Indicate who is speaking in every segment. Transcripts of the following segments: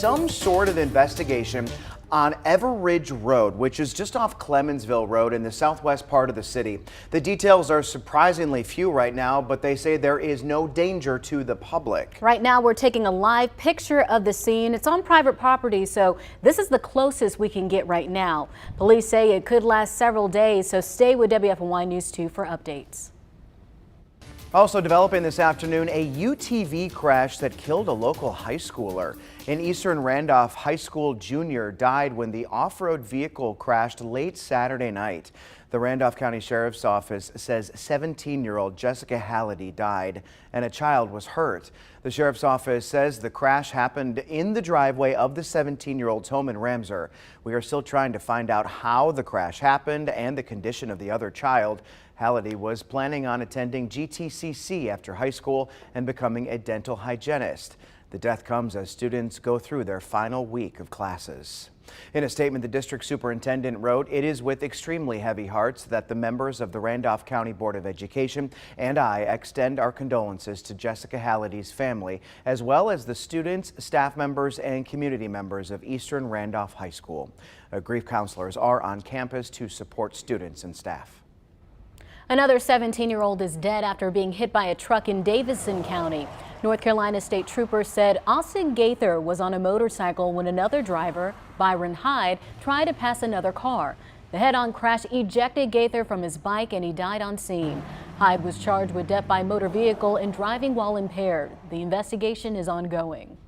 Speaker 1: some sort of investigation on Everidge Road, which is just off Clemensville Road in the southwest part of the city. The details are surprisingly few right now, but they say there is no danger to the public.
Speaker 2: Right now, we're taking a live picture of the scene. It's on private property, so this is the closest we can get right now. Police say it could last several days, so stay with WFMY News 2 for updates.
Speaker 1: Also developing this afternoon, a UTV crash that killed a local high schooler. An Eastern Randolph High School junior died when the off-road vehicle crashed late Saturday night. The Randolph County Sheriff's Office says 17-year-old Jessica Halliday died and a child was hurt. The Sheriff's Office says the crash happened in the driveway of the 17-year-old's home in Ramseur. We are still trying to find out how the crash happened and the condition of the other child. Halliday was planning on attending GTCC after high school and becoming a dental hygienist. The death comes as students go through their final week of classes. In a statement, the district superintendent wrote, "It is with extremely heavy hearts that the members of the Randolph County Board of Education and I extend our condolences to Jessica Halliday's family, as well as the students, staff members, and community members of Eastern Randolph High School." Grief counselors are on campus to support students and staff.
Speaker 2: Another 17-year-old is dead after being hit by a truck in Davidson County. North Carolina State Troopers said Austin Gaither was on a motorcycle when another driver, Byron Hyde, tried to pass another car. The head-on crash ejected Gaither from his bike and he died on scene. Hyde was charged with death by motor vehicle and driving while impaired. The investigation is ongoing.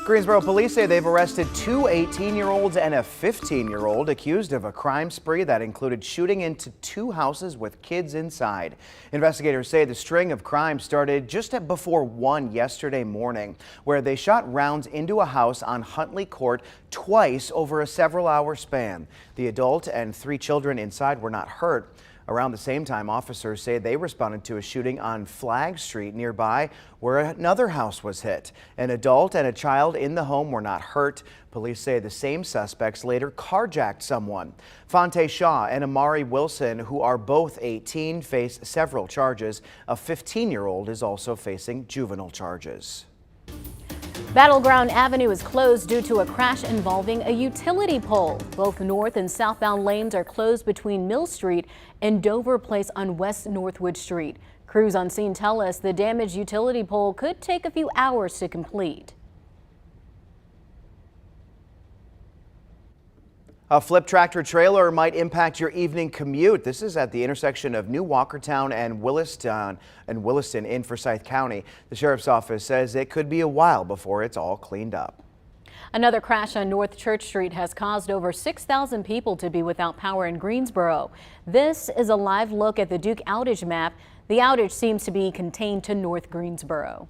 Speaker 1: Greensboro police say they've arrested two 18-year-olds and a 15-year-old accused of a crime spree that included shooting into two houses with kids inside. Investigators say the string of crimes started just before 1 yesterday morning, where they shot rounds into a house on Huntley Court twice over a several-hour span. The adult and 3 children inside were not hurt. Around the same time, officers say they responded to a shooting on Flag Street nearby where another house was hit. An adult and a child in the home were not hurt. Police say the same suspects later carjacked someone. Fonte Shaw and Amari Wilson, who are both 18, face several charges. A 15-year-old is also facing juvenile charges.
Speaker 2: Battleground Avenue is closed due to a crash involving a utility pole. Both north and southbound lanes are closed between Mill Street and Dover Place on West Northwood Street. Crews on scene tell us the damaged utility pole could take a few hours to complete.
Speaker 1: A flipped tractor trailer might impact your evening commute. This is at the intersection of New Walkertown and Williston in Forsyth County. The Sheriff's Office says it could be a while before it's all cleaned up.
Speaker 2: Another crash on North Church Street has caused over 6,000 people to be without power in Greensboro. This is a live look at the Duke outage map. The outage seems to be contained to North Greensboro.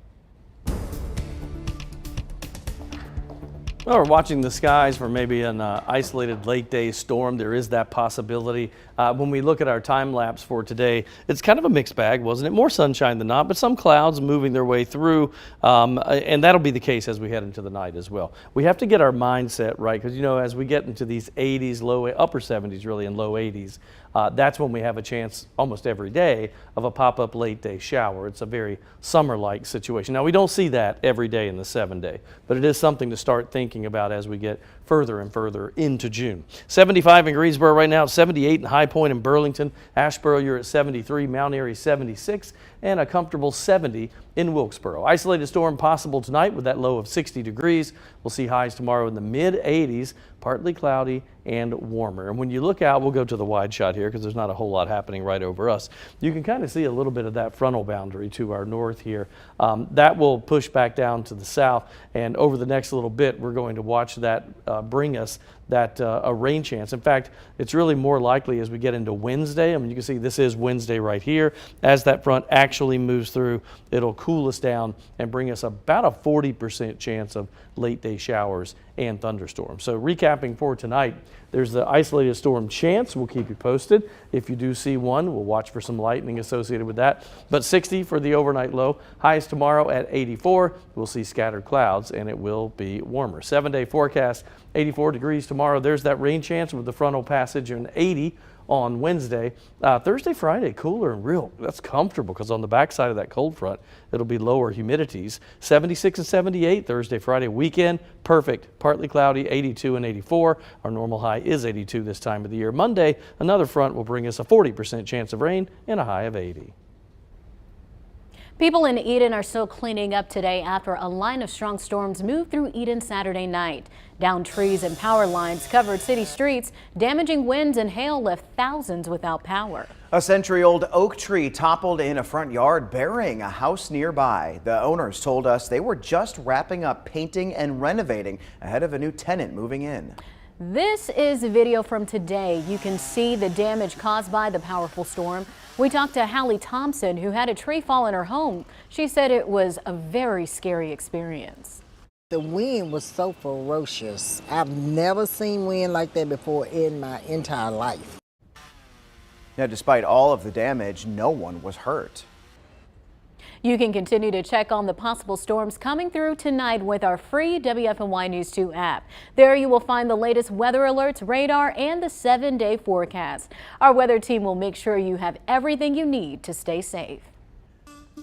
Speaker 3: Well, we're watching the skies for maybe an isolated late day storm. There is that possibility. When we look at our time lapse for today, it's kind of a mixed bag, wasn't it? More sunshine than not, but some clouds moving their way through. And that'll be the case as we head into the night as well. We have to get our mindset right because, you know, as we get into these 80s, upper 70s really, and low 80s, that's when we have a chance almost every day of a pop-up late day shower. It's a very summer-like situation. Now, we don't see that every day in the 7-day, but it is something to start thinking about as we get further and further into June. 75 in Greensboro right now, 78 in High Point in Burlington. Asheboro, you're at 73, Mount Airy 76, and a comfortable 70 in Wilkesboro. Isolated storm possible tonight with that low of 60 degrees. We'll see highs tomorrow in the mid-80s, partly cloudy and warmer. And when you look out, we'll go to the wide shot here because there's not a whole lot happening right over us. You can kind of see a little bit of that frontal boundary to our north here. That will push back down to the south, and over the next little bit, we're going to watch that bring us that a rain chance. In fact, it's really more likely as we get into Wednesday. I mean, you can see this is Wednesday right here. As that front actually moves through, it'll cool us down and bring us about a 40% chance of late day showers and thunderstorms. So recapping for tonight, there's the isolated storm chance. We'll keep you posted. If you do see one, we'll watch for some lightning associated with that. But 60 for the overnight low. Highs tomorrow at 84. We'll see scattered clouds and it will be warmer. 7-day forecast, 84 degrees tomorrow. There's that rain chance with the frontal passage and 80 on Wednesday. Thursday, Friday, cooler and real. That's comfortable because on the backside of that cold front, it'll be lower humidities. 76 and 78 Thursday, Friday weekend. Perfect. Partly cloudy, 82 and 84. Our normal high is 82 this time of the year. Monday, another front will bring us a 40% chance of rain and a high of 80.
Speaker 2: People in Eden are still cleaning up today after a line of strong storms moved through Eden Saturday night. Downed trees and power lines covered city streets. Damaging winds and hail left thousands without power.
Speaker 1: A century-old oak tree toppled in a front yard, burying a house nearby. The owners told us they were just wrapping up painting and renovating ahead of a new tenant moving in.
Speaker 2: This is video from today. You can see the damage caused by the powerful storm. We talked to Hallie Thompson, who had a tree fall in her home. She said it was a very scary experience.
Speaker 4: The wind was so ferocious. I've never seen wind like that before in my entire life.
Speaker 1: Now, despite all of the damage, no one was hurt.
Speaker 2: You can continue to check on the possible storms coming through tonight with our free WFMY News 2 app. There you will find the latest weather alerts, radar, and the 7-day forecast. Our weather team will make sure you have everything you need to stay safe.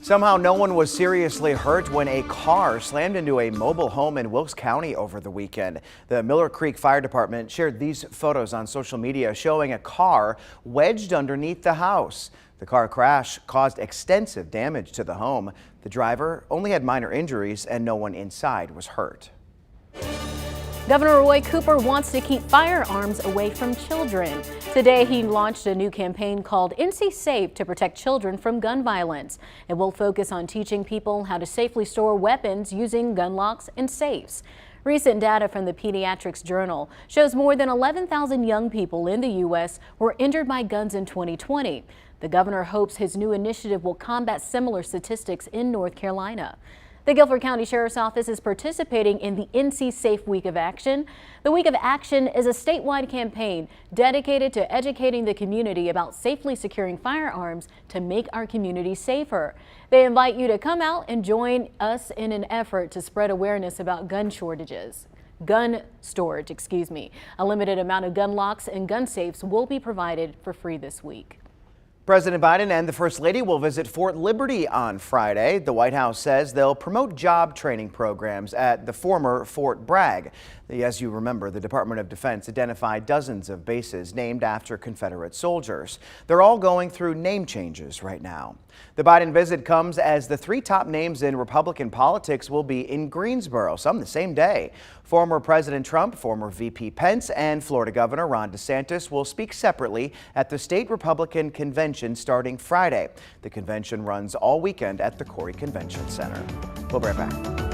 Speaker 1: Somehow no one was seriously hurt when a car slammed into a mobile home in Wilkes County over the weekend. The Miller Creek Fire Department shared these photos on social media showing a car wedged underneath the house. The car crash caused extensive damage to the home. The driver only had minor injuries and no one inside was hurt.
Speaker 2: Governor Roy Cooper wants to keep firearms away from children. Today, he launched a new campaign called NC Safe to protect children from gun violence. It will focus on teaching people how to safely store weapons using gun locks and safes. Recent data from the Pediatrics Journal shows more than 11,000 young people in the U.S. were injured by guns in 2020. The governor hopes his new initiative will combat similar statistics in North Carolina. The Guilford County Sheriff's Office is participating in the NC Safe Week of Action. The Week of Action is a statewide campaign dedicated to educating the community about safely securing firearms to make our community safer. They invite you to come out and join us in an effort to spread awareness about gun storage. A limited amount of gun locks and gun safes will be provided for free this week.
Speaker 1: President Biden and the First Lady will visit Fort Liberty on Friday. The White House says they'll promote job training programs at the former Fort Bragg. As you remember, the Department of Defense identified dozens of bases named after Confederate soldiers. They're all going through name changes right now. The Biden visit comes as the three top names in Republican politics will be in Greensboro, some the same day. Former President Trump, former VP Pence, and Florida Governor Ron DeSantis will speak separately at the state Republican convention starting Friday. The convention runs all weekend at the Corey Convention Center. We'll be right back.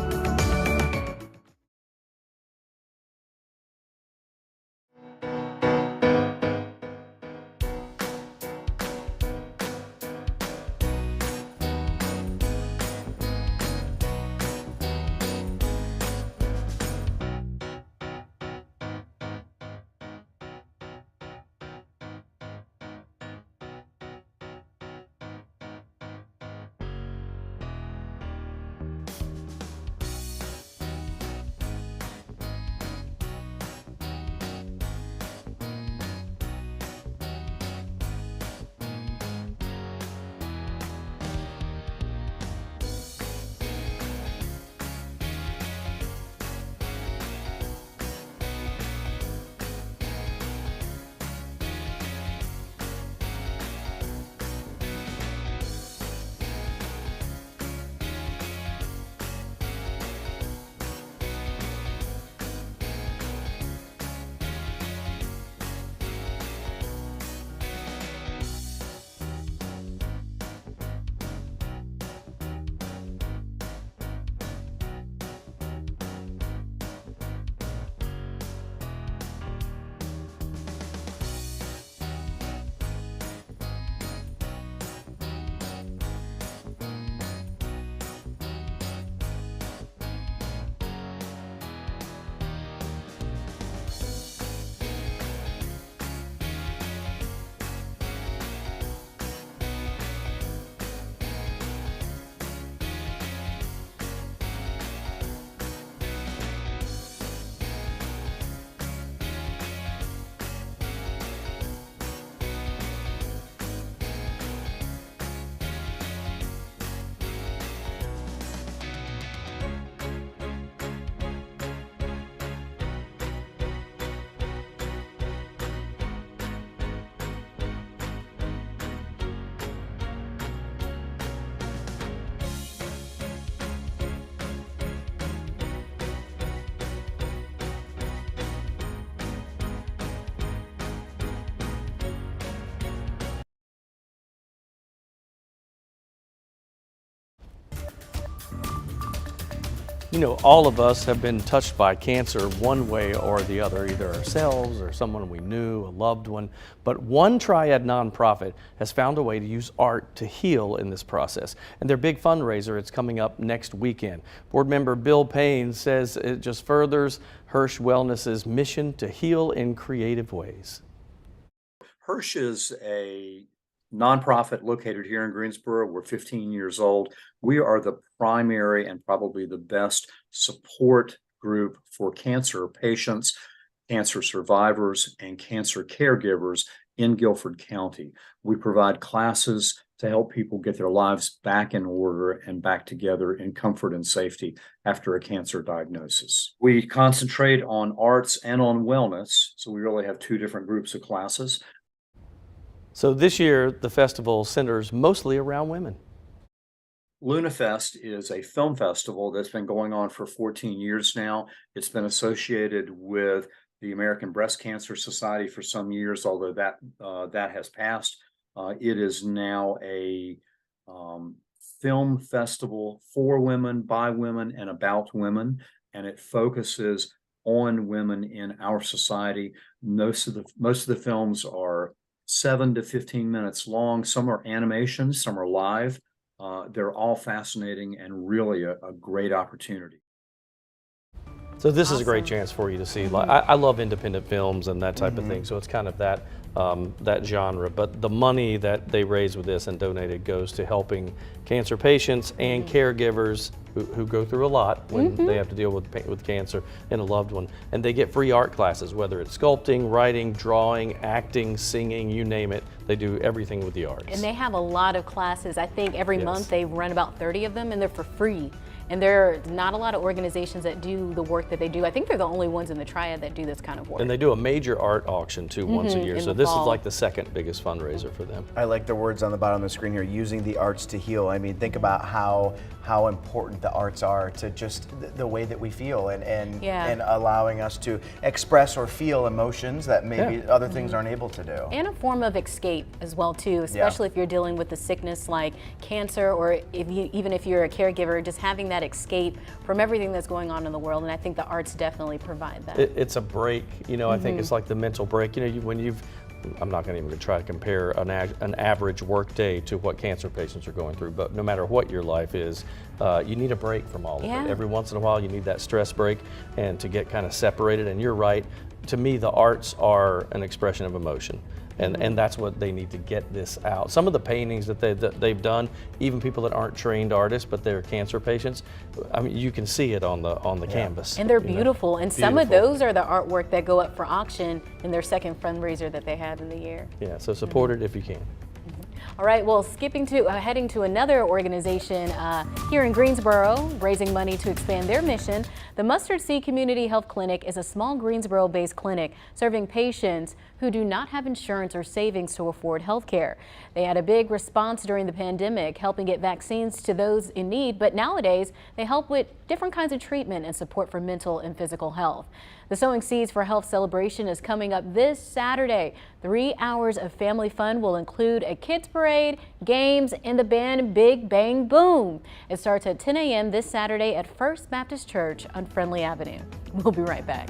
Speaker 3: You know, all of us have been touched by cancer one way or the other, either ourselves or someone we knew, a loved one. But One Triad nonprofit has found a way to use art to heal in this process. And their big fundraiser, it's coming up next weekend. Board member Bill Payne says it just furthers Hirsch Wellness's mission to heal in creative ways.
Speaker 5: Hirsch is a nonprofit located here in Greensboro. We're 15 years old. We are the primary and probably the best support group for cancer patients, cancer survivors, and cancer caregivers in Guilford County. We provide classes to help people get their lives back in order and back together in comfort and safety after a cancer diagnosis. We concentrate on arts and on wellness, so we really have two different groups of classes.
Speaker 3: So this year, the festival centers mostly around women.
Speaker 5: LunaFest is a film festival that's been going on for 14 years now. It's been associated with the American Breast Cancer Society for some years, although that has passed. It is now a film festival for women, by women, and about women, and it focuses on women in our society. Most of the films are 7 to 15 minutes long. Some are animations, some are live. They're all fascinating and really a great opportunity.
Speaker 3: So this is a great chance for you to see. Like, I love independent films and that type of thing. So it's kind of that that genre. But the money that they raise with this and donated goes to helping cancer patients and caregivers who go through a lot when they have to deal with cancer in a loved one. And they get free art classes, whether it's sculpting, writing, drawing, acting, singing, you name it. They do everything with the arts.
Speaker 2: And they have a lot of classes. I think every month they run about 30 of them, and they're for free. And there are not a lot of organizations that do the work that they do. I think they're the only ones in the Triad that do this kind of work.
Speaker 3: And they do a major art auction too once a year. So this
Speaker 2: fall.
Speaker 3: is like the second biggest fundraiser for them.
Speaker 1: I like the words on the bottom of the screen here, using the arts to heal. I mean, think about how important the arts are to just the way that we feel and allowing us to express or feel emotions that maybe other things aren't able to do.
Speaker 2: And a form of escape as well too, especially if you're dealing with a sickness like cancer, or even if you're a caregiver, just having that escape from everything that's going on in the world. And I think the arts definitely provide that.
Speaker 3: It's a break, you know. I think it's like the mental break. You know, when you've, I'm not going to even try to compare an average work day to what cancer patients are going through, but no matter what your life is, you need a break from all of it. Every once in a while you need that stress break and to get kind of separated. And you're right, to me the arts are an expression of emotion. And that's what they need to get this out. Some of the paintings that they've done, even people that aren't trained artists, but they're cancer patients, I mean, you can see it on the canvas.
Speaker 2: And they're beautiful. And some of those are the artwork that go up for auction in their second fundraiser that they had in the year.
Speaker 3: Yeah, so support it if you can.
Speaker 2: All right, well, heading to another organization here in Greensboro, raising money to expand their mission. The Mustard Seed Community Health Clinic is a small Greensboro-based clinic serving patients who do not have insurance or savings to afford health care. They had a big response during the pandemic, helping get vaccines to those in need, but nowadays they help with different kinds of treatment and support for mental and physical health. The Sowing Seeds for Health celebration is coming up this Saturday. 3 hours of family fun will include a kids parade, games, and the band Big Bang Boom. It starts at 10 a.m. this Saturday at First Baptist Church on Friendly Avenue. We'll be right back.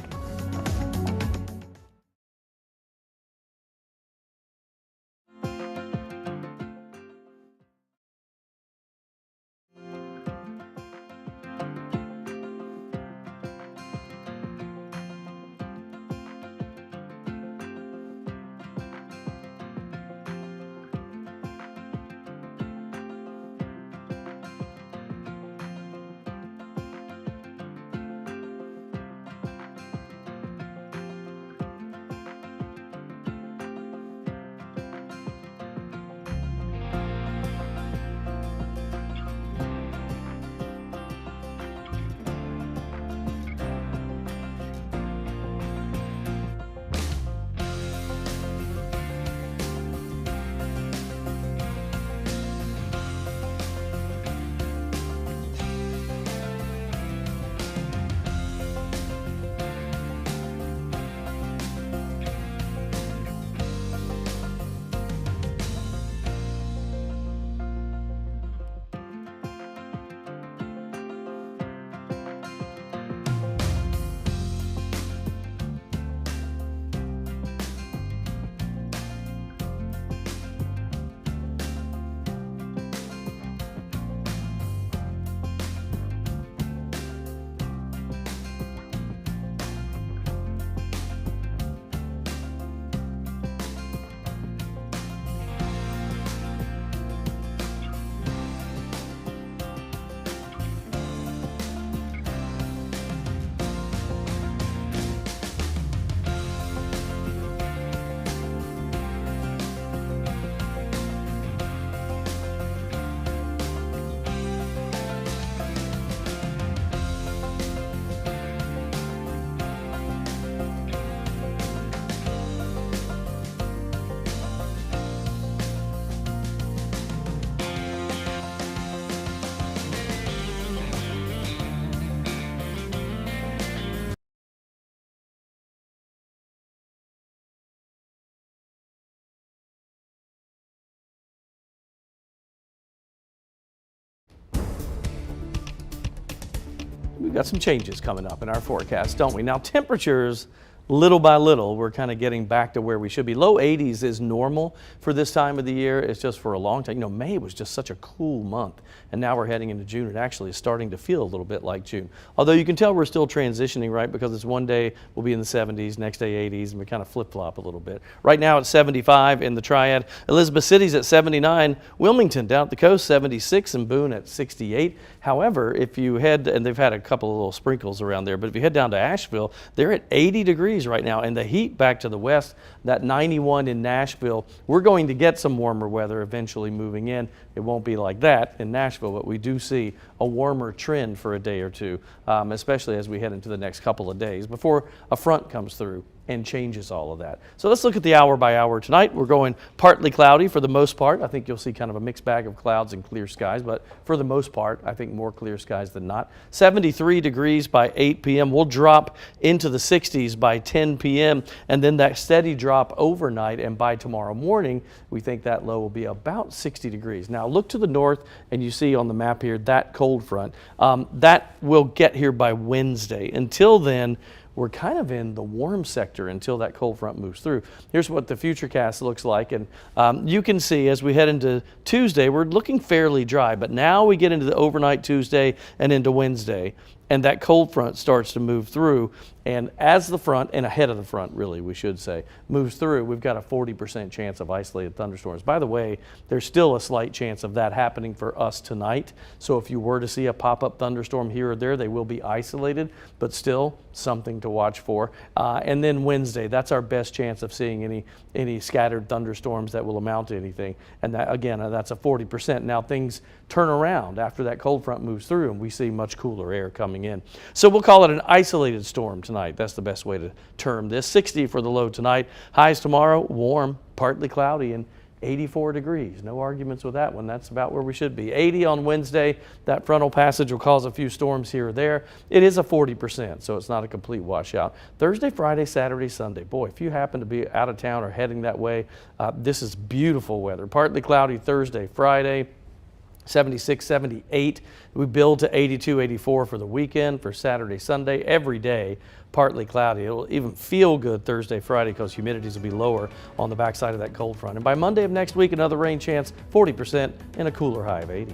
Speaker 3: we've got some changes coming up in our forecast, don't we? Now, temperatures, little by little, we're kind of getting back to where we should be. Low 80s is normal for this time of the year. It's just for a long time. You know, May was just such a cool month, and now we're heading into June. It actually is starting to feel a little bit like June. Although you can tell we're still transitioning, right? Because it's one day we'll be in the 70s, next day 80s, and we kind of flip-flop a little bit. Right now it's 75 in the Triad. Elizabeth City's at 79. Wilmington down at the coast, 76, and Boone at 68. However, if you head, and they've had a couple of little sprinkles around there, but if you head down to Asheville, they're at 80 degrees right now, and the heat back to the west, that 91 in Nashville. We're going to get some warmer weather eventually moving in. It won't be like that in Nashville, but we do see a warmer trend for a day or two, especially as we head into the next couple of days before a front comes through and changes all of that. So let's look at the hour by hour tonight. We're going partly cloudy for the most part. I think you'll see kind of a mixed bag of clouds and clear skies, but for the most part, I think more clear skies than not. 73 degrees by 8 p.m. We'll drop into the 60s by 10 p.m. and then that steady drop overnight, and by tomorrow morning, we think that low will be about 60 degrees. Now look to the north, and you see on the map here that cold front. That will get here by Wednesday. Until then, we're kind of in the warm sector until that cold front moves through. Here's what the futurecast looks like, and you can see as we head into Tuesday, we're looking fairly dry, but now we get into the overnight Tuesday and into Wednesday, and that cold front starts to move through, and as the front, and ahead of the front really we should say, moves through, we've got a 40% chance of isolated thunderstorms. By the way, there's still a slight chance of that happening for us tonight, so if you were to see a pop-up thunderstorm here or there, they will be isolated, but still something to watch for. And then Wednesday, that's our best chance of seeing any scattered thunderstorms that will amount to anything, and that, again, that's a 40%. Now things turn around after that cold front moves through and we see much cooler air coming in. So we'll call it an isolated storm tonight. That's the best way to term this. 60 for the low tonight. Highs tomorrow, warm, partly cloudy, and 84 degrees. No arguments with that one. That's about where we should be. 80 on Wednesday. That frontal passage will cause a few storms here or there. It is a 40%, so it's not a complete washout. Thursday, Friday, Saturday, Sunday. Boy, if you happen to be out of town or heading that way, this is beautiful weather. Partly cloudy Thursday, Friday. 76, 78. We build to 82, 84 for the weekend, for Saturday, Sunday, every day, partly cloudy. It'll even feel good Thursday, Friday because humidities will be lower on the backside of that cold front. And by Monday of next week, another rain chance, 40% and a cooler high of 80.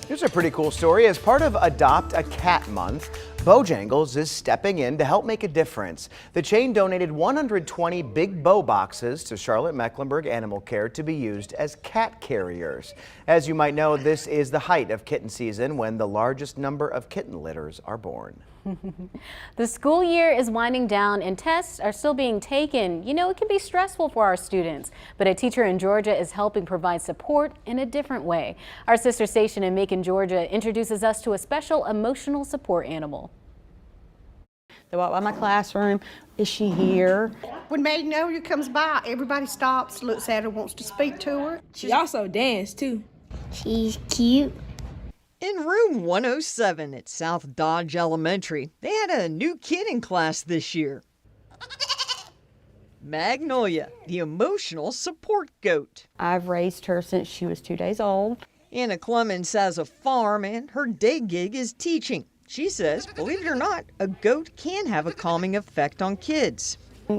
Speaker 1: Here's a pretty cool story. As part of Adopt a Cat Month, Bojangles is stepping in to help make a difference. The chain donated 120 Big Bow boxes to Charlotte Mecklenburg Animal Care to be used as cat carriers. As you might know, this is the height of kitten season when the largest number of kitten litters are born.
Speaker 2: The school year is winding down and tests are still being taken. You know, it can be stressful for our students, but a teacher in Georgia is helping provide support in a different way. Our sister station in Macon, Georgia introduces us to a special emotional support animal.
Speaker 6: They walk by my classroom. Is she here?
Speaker 7: When Magnolia comes by, everybody stops, looks at her, wants to speak to her.
Speaker 8: She also danced too.
Speaker 9: She's cute.
Speaker 10: In room 107 at South Dodge Elementary, they had a new kid in class this year. Magnolia, the emotional support goat.
Speaker 6: I've raised her since she was 2 days old.
Speaker 10: Anna Clemens has a farm and her day gig is teaching. She says, believe it or not, a goat can have a calming effect on kids.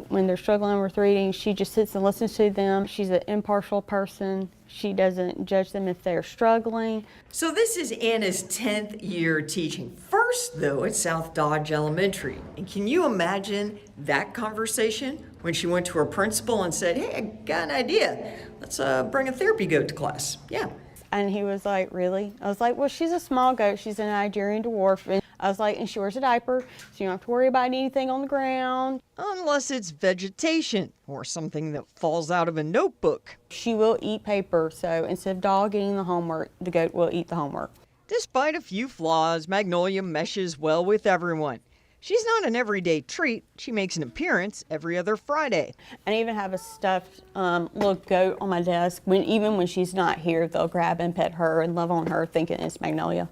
Speaker 6: When they're struggling with reading, she just sits and listens to them. She's an impartial person. She doesn't judge them if they're struggling.
Speaker 10: So this is Anna's 10th year teaching. First, though, at South Dodge Elementary. And can you imagine that conversation when she went to her principal and said, hey, I got an idea. Let's bring a therapy goat to class. Yeah.
Speaker 6: And he was like, really? I was like, well, she's a small goat. She's a Nigerian dwarf. And I was like, and she wears a diaper, so you don't have to worry about anything on the ground.
Speaker 10: Unless it's vegetation or something that falls out of a notebook.
Speaker 6: She will eat paper, so instead of dog eating the homework, the goat will eat the homework.
Speaker 10: Despite a few flaws, Magnolia meshes well with everyone. She's not an everyday treat. She makes an appearance every other Friday.
Speaker 6: I even have a stuffed little goat on my desk. Even when she's not here, they'll grab and pet her and love on her, thinking it's Magnolia.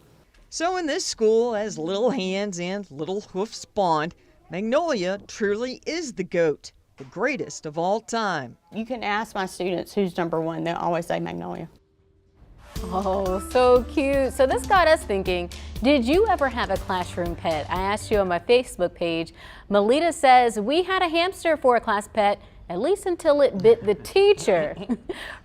Speaker 10: So in this school, as little hands and little hoofs spawned, Magnolia truly is the goat, the greatest of all time.
Speaker 6: You can ask my students who's number one. They'll always say Magnolia.
Speaker 2: Oh, so cute. So this got us thinking, did you ever have a classroom pet? I asked you on my Facebook page. Melita says, we had a hamster for a class pet, at least until it bit the teacher.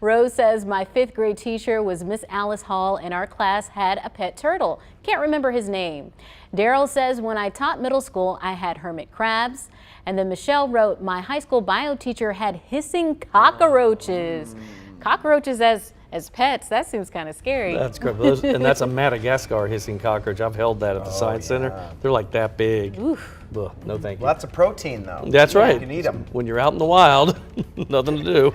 Speaker 2: Rose says, my 5th grade teacher was Miss Alice Hall and our class had a pet turtle. Can't remember his name. Daryl says, when I taught middle school, I had hermit crabs. And then Michelle wrote, my high school bio teacher had hissing cockroaches. Cockroaches as pets, that seems kind of scary.
Speaker 3: That's great. And that's a Madagascar hissing cockroach. I've held that at the Science Center. They're like that big.
Speaker 2: Oof.
Speaker 3: Ugh, no thank you.
Speaker 1: Lots of protein, though.
Speaker 3: That's right.
Speaker 1: You can eat them.
Speaker 3: When you're out in the wild, nothing to do.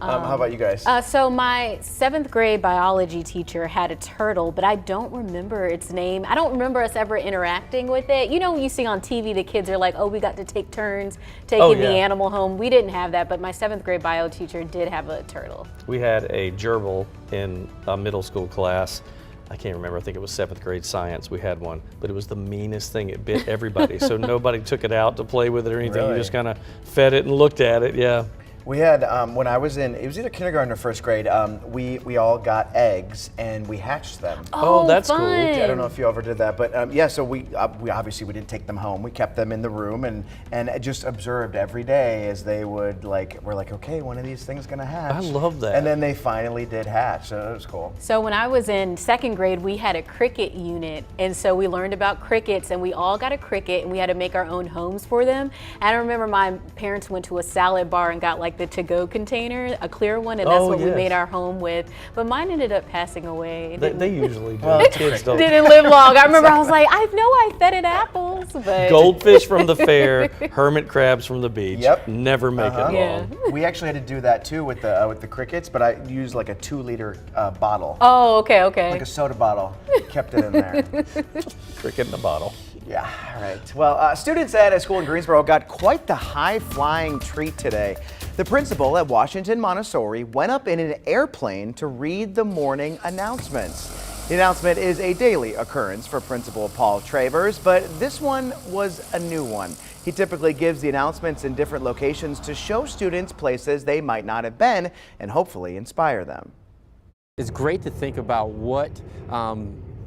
Speaker 1: How about you guys?
Speaker 2: So my 7th grade biology teacher had a turtle, but I don't remember its name. I don't remember us ever interacting with it. You know, when you see on TV, the kids are like, oh, we got to take turns taking the animal home. We didn't have that, but my 7th grade bio teacher did have a turtle.
Speaker 3: We had a gerbil in a middle school class. I can't remember, I think it was 7th grade science, we had one, but it was the meanest thing. It bit everybody, so nobody took it out to play with it or anything.
Speaker 1: Really?
Speaker 3: You just kind of fed it and looked at it, yeah.
Speaker 1: We had, when I was it was either kindergarten or 1st grade, we all got eggs and we hatched them.
Speaker 3: Oh, that's cool.
Speaker 1: I don't know if you ever did that, but yeah, so we obviously we didn't take them home. We kept them in the room and just observed every day as they would we're like, okay, one of these things gonna hatch.
Speaker 3: I love that.
Speaker 1: And then they finally did hatch, so it was cool.
Speaker 2: So when I was in 2nd grade, we had a cricket unit, and so we learned about crickets, and we all got a cricket, and we had to make our own homes for them. And I remember my parents went to a salad bar and got the to-go container, a clear one, and that's what we made our home with. But mine ended up passing away.
Speaker 3: They usually do.
Speaker 1: Well,
Speaker 3: Kids don't.
Speaker 2: Didn't live long. I remember I was like, I know I fed it apples, but
Speaker 3: Goldfish from the fair, hermit crabs from the beach.
Speaker 1: Yep.
Speaker 3: Never make it long.
Speaker 2: Yeah.
Speaker 1: We actually had to do that too with the crickets, but I used like a 2-liter bottle.
Speaker 2: Oh, okay.
Speaker 1: Like a soda bottle. Kept it in there.
Speaker 3: Cricket in a bottle.
Speaker 1: Yeah, all right. Well, students at a school in Greensboro got quite the high-flying treat today. The principal at Washington Montessori went up in an airplane to read the morning announcements. The announcement is a daily occurrence for Principal Paul Travers, but this one was a new one. He typically gives the announcements in different locations to show students places they might not have been and hopefully inspire them.
Speaker 11: It's great to think about what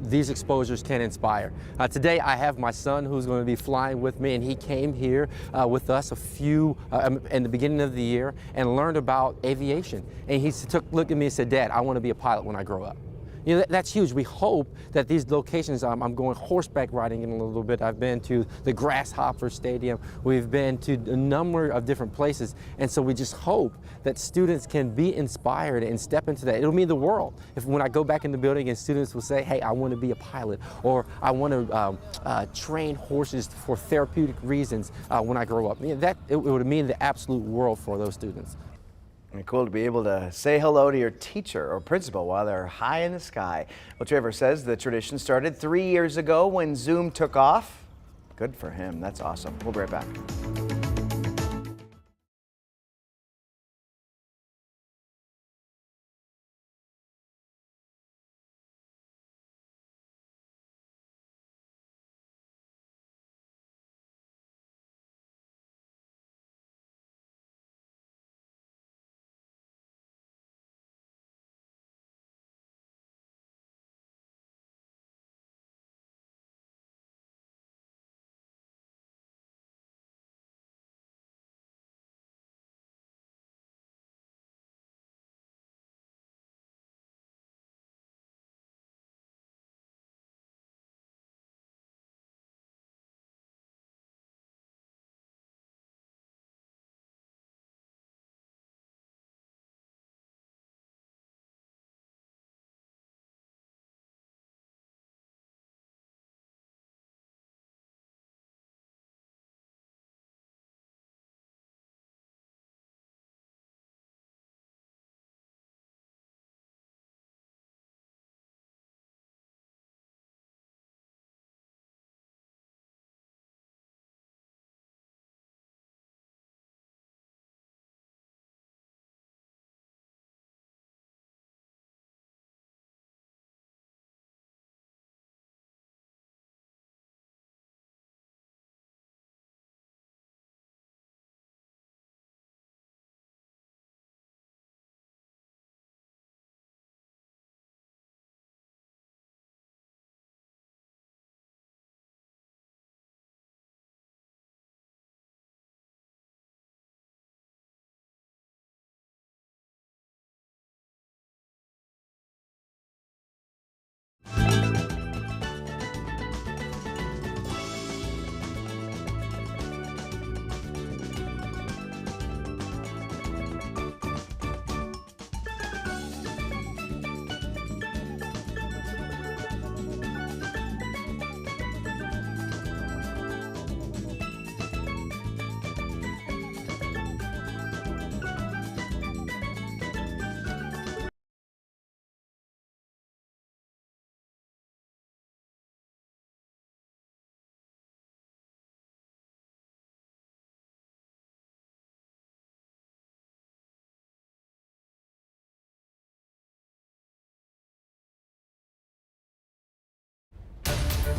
Speaker 11: these exposures can inspire. Today I have my son who's going to be flying with me, and he came here with us in the beginning of the year and learned about aviation. And he looked at me and said, Dad, I want to be a pilot when I grow up. You know, that's huge. We hope that these locations, I'm going horseback riding in a little bit. I've been to the Grasshopper Stadium. We've been to a number of different places. And so we just hope that students can be inspired and step into that. It'll mean the world. If when I go back in the building and students will say, hey, I want to be a pilot, or I want to train horses for therapeutic reasons when I grow up. I mean, it would mean the absolute world for those students.
Speaker 1: And cool to be able to say hello to your teacher or principal while they're high in the sky. Well, Trevor says the tradition started 3 years ago when Zoom took off. Good for him. That's awesome. We'll be right back.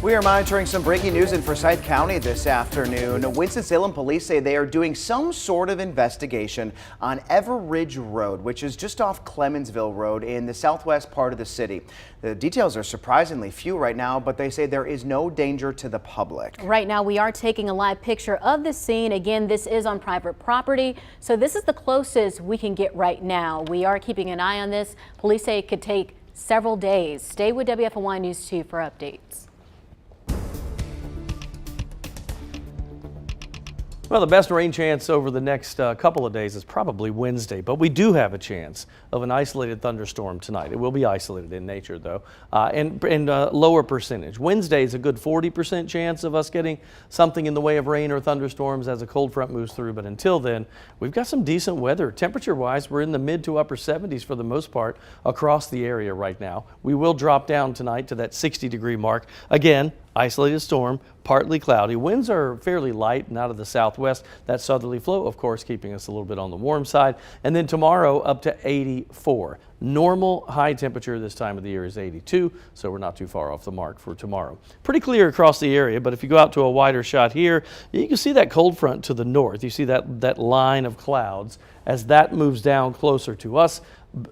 Speaker 1: We are monitoring some breaking news in Forsyth County this afternoon. Winston-Salem police say they are doing some sort of investigation on Everidge Rd, which is just off Clemensville Road in the southwest part of the city. The details are surprisingly few right now, but they say there is no danger to the public. Right now, we are taking a live picture of the scene. Again, this is on private property, so this is the closest we can get right now. We are keeping an eye on this. Police say it could take several days. Stay with WFMY News 2 for updates.
Speaker 3: Well, the best rain chance over the next couple of days is probably Wednesday, but we do have a chance of an isolated thunderstorm tonight. It will be isolated in nature, though, and lower percentage. Wednesday is a good 40% chance of us getting something in the way of rain or thunderstorms as a cold front moves through. But until then, we've got some decent weather. Temperature-wise, we're in the mid to upper 70s for the most part across the area right now. We will drop down tonight to that 60-degree mark. Again, isolated storm, partly cloudy. Winds are fairly light and out of the southwest. That southerly flow, of course, keeping us a little bit on the warm side. And then tomorrow up to 84. Normal high temperature this time of the year is 82, so we're not too far off the mark for tomorrow. Pretty clear across the area, but if you go out to a wider shot here, you can see that cold front to the north. You see that line of clouds as that moves down closer to us.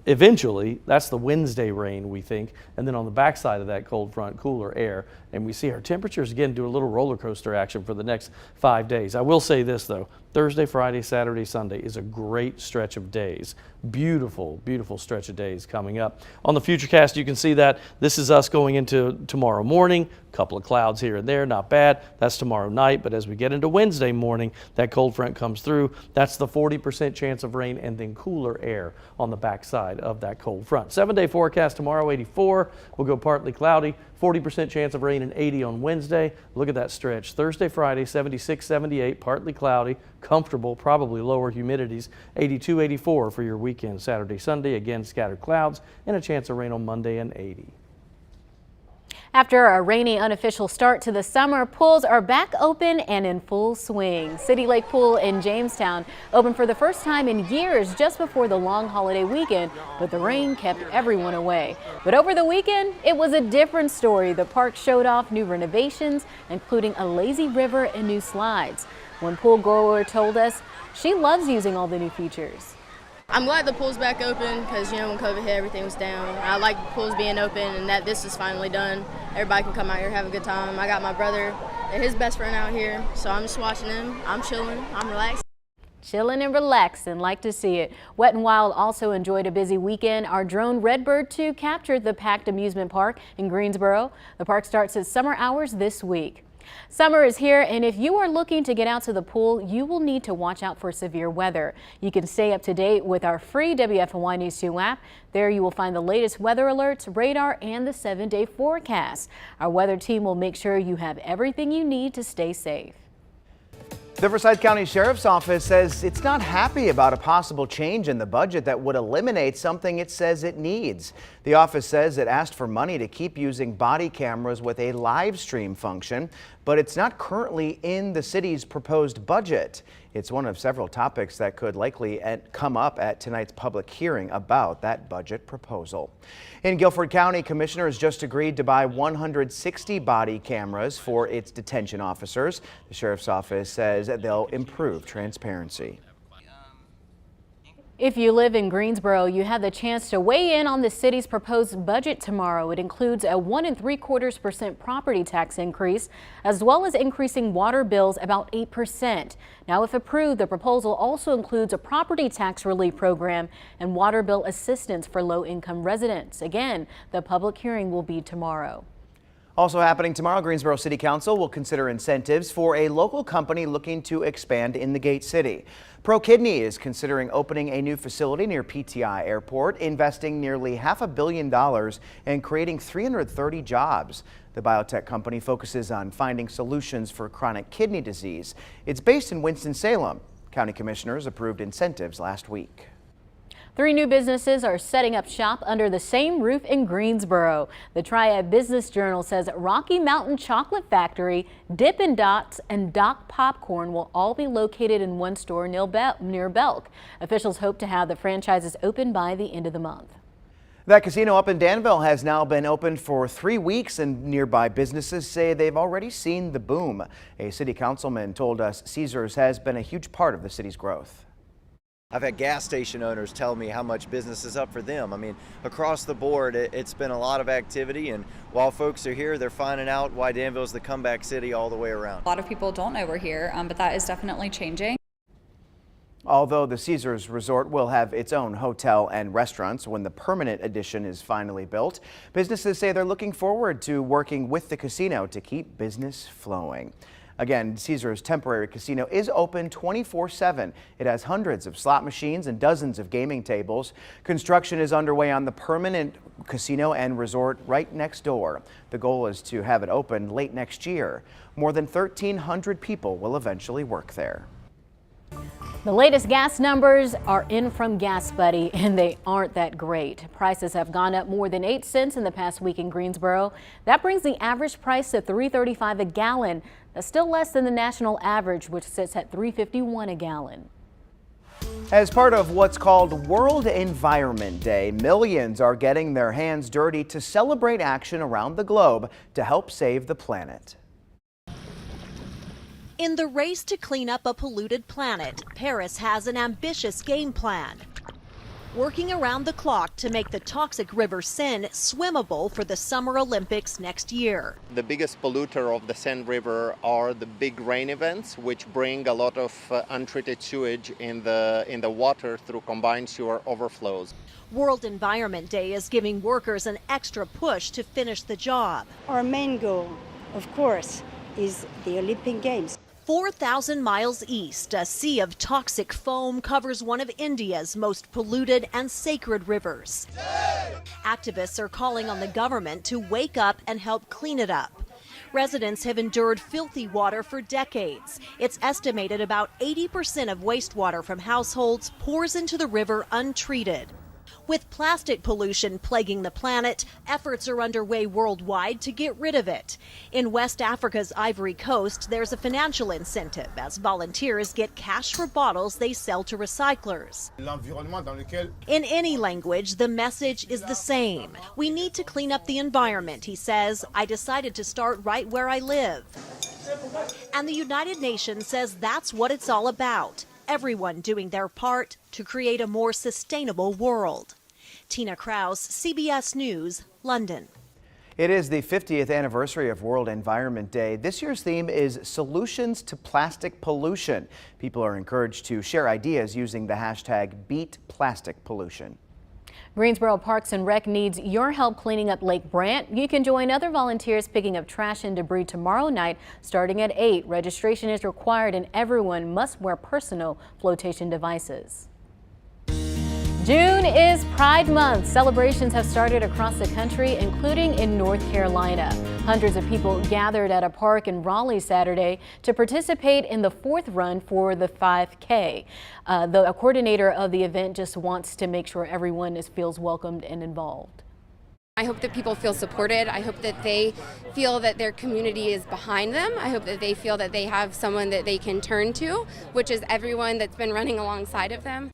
Speaker 3: Eventually, that's the Wednesday rain, we think, and then on the backside of that cold front, cooler air, and we see our temperatures again do a little roller coaster action for the next 5 days. I will say this, though, Thursday, Friday, Saturday, Sunday is a great stretch of days. Beautiful, beautiful stretch of days coming up. On the Futurecast, you can see that this is us going into tomorrow morning. A couple of clouds here and there, not bad. That's tomorrow night, but as we get into Wednesday morning, that cold front comes through. That's the 40% chance of rain and then cooler air on the backside of that cold front. 7-day forecast tomorrow, 84. We'll go partly cloudy, 40% chance of rain and 80 on Wednesday. Look at that stretch. Thursday, Friday, 76, 78, partly cloudy, comfortable, probably lower humidities, 82, 84 for your weekend. Saturday, Sunday, again, scattered clouds and a chance of rain on Monday and 80.
Speaker 2: After a rainy, unofficial start to the summer, pools are back open and in full swing. City Lake Pool in Jamestown opened for the first time in years just before the long holiday weekend, but the rain kept everyone away. But over the weekend, it was a different story. The park showed off new renovations, including a lazy river and new slides. One pool goer told us she loves using all the new features.
Speaker 8: I'm glad the pool's back open because, when COVID hit, everything was down. I like pools being open and that this is finally done. Everybody can come out here, have a good time. I got my brother and his best friend out here, so I'm just watching them. I'm chilling. I'm relaxed.
Speaker 2: Chilling and relaxing, like to see it. Wet n Wild also enjoyed a busy weekend. Our drone Redbird 2 captured the packed amusement park in Greensboro. The park starts its summer hours this week. Summer is here, and if you are looking to get out to the pool, you will need to watch out for severe weather. You can stay up to date with our free WFMY News 2 app. There you will find the latest weather alerts, radar, and the 7-day forecast. Our weather team will make sure you have everything you need to stay safe.
Speaker 1: The Forsyth County Sheriff's Office says it's not happy about a possible change in the budget that would eliminate something it says it needs. The office says it asked for money to keep using body cameras with a live stream function, but it's not currently in the city's proposed budget. It's one of several topics that could likely come up at tonight's public hearing about that budget proposal. In Guilford County, commissioners just agreed to buy 160 body cameras for its detention officers. The sheriff's office says that they'll improve transparency.
Speaker 2: If you live in Greensboro, you have the chance to weigh in on the city's proposed budget tomorrow. It includes a 1 3/4% property tax increase, as well as increasing water bills about 8%. Now, if approved, the proposal also includes a property tax relief program and water bill assistance for low-income residents. Again, the public hearing will be tomorrow.
Speaker 1: Also happening tomorrow, Greensboro City Council will consider incentives for a local company looking to expand in the Gate City. ProKidney is considering opening a new facility near PTI Airport, investing nearly $500 million and creating 330 jobs. The biotech company focuses on finding solutions for chronic kidney disease. It's based in Winston-Salem. County commissioners approved incentives last week.
Speaker 2: 3 new businesses are setting up shop under the same roof in Greensboro. The Triad Business Journal says Rocky Mountain Chocolate Factory, Dippin' Dots, and Doc Popcorn will all be located in one store near Belk. Officials hope to have the franchises open by the end of the month.
Speaker 1: That casino up in Danville has now been open for 3 weeks, and nearby businesses say they've already seen the boom. A city councilman told us Caesars has been a huge part of the city's growth.
Speaker 12: I've had gas station owners tell me how much business is up for them. I mean, across the board, it's been a lot of activity, and while folks are here, they're finding out why Danville's the comeback city all the way around.
Speaker 13: A lot of people don't know we're here, but that is definitely changing.
Speaker 1: Although the Caesars Resort will have its own hotel and restaurants when the permanent addition is finally built, businesses say they're looking forward to working with the casino to keep business flowing. Again, Caesars temporary casino is open 24/7. It has hundreds of slot machines and dozens of gaming tables. Construction is underway on the permanent casino and resort right next door. The goal is to have it open late next year. More than 1,300 people will eventually work there.
Speaker 2: The latest gas numbers are in from Gas Buddy, and they aren't that great. Prices have gone up more than 8 cents in the past week in Greensboro. That brings the average price to $3.35 a gallon. That's still less than the national average, which sits at $3.51 a gallon.
Speaker 1: As part of what's called World Environment Day, millions are getting their hands dirty to celebrate action around the globe to help save the planet.
Speaker 14: In the race to clean up a polluted planet, Paris has an ambitious game plan. working around the clock to make the toxic River Seine swimmable for the Summer Olympics next year.
Speaker 15: The biggest polluter of the Seine River are the big rain events, which bring a lot of untreated sewage in the water through combined sewer overflows.
Speaker 14: World Environment Day is giving workers an extra push to finish the job.
Speaker 16: Our main goal, of course, is the Olympic Games.
Speaker 14: 4,000 miles east, a sea of toxic foam covers one of India's most polluted and sacred rivers. Activists are calling on the government to wake up and help clean it up. Residents have endured filthy water for decades. It's estimated about 80% of wastewater from households pours into the river untreated. With plastic pollution plaguing the planet, efforts are underway worldwide to get rid of it. In West Africa's Ivory Coast, there's a financial incentive as volunteers get cash for bottles they sell to recyclers. In any language, the message is the same. We need to clean up the environment, he says. I decided to start right where I live. And the United Nations says that's what it's all about. Everyone doing their part to create a more sustainable world. Tina Kraus, CBS News, London.
Speaker 1: It is the 50th anniversary of World Environment Day. This year's theme is Solutions to Plastic Pollution. People are encouraged to share ideas using the hashtag #BeatPlasticPollution.
Speaker 2: Greensboro Parks and Rec needs your help cleaning up Lake Brant. You can join other volunteers picking up trash and debris tomorrow night starting at 8. Registration is required and everyone must wear personal flotation devices. June is Pride Month. Celebrations have started across the country, including in North Carolina. Hundreds of people gathered at a park in Raleigh Saturday to participate in the 4th run for the 5K. The coordinator of the event just wants to make sure everyone feels welcomed and involved.
Speaker 17: I hope that people feel supported. I hope that they feel that their community is behind them. I hope that they feel that they have someone that they can turn to, which is everyone that's been running alongside of them.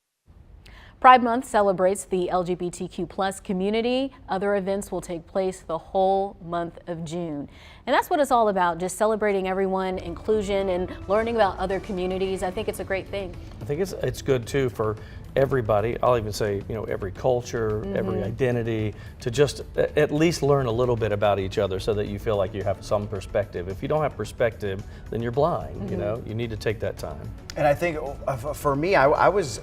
Speaker 2: Pride Month celebrates the LGBTQ+ community. Other events will take place the whole month of June. And that's what it's all about, just celebrating everyone, inclusion, and learning about other communities. I think it's a great thing.
Speaker 3: I think it's good too for everybody. I'll even say, every culture, every identity, to just at least learn a little bit about each other so that you feel like you have some perspective. If you don't have perspective, then you're blind, you need to take that time.
Speaker 1: And I think for me, I was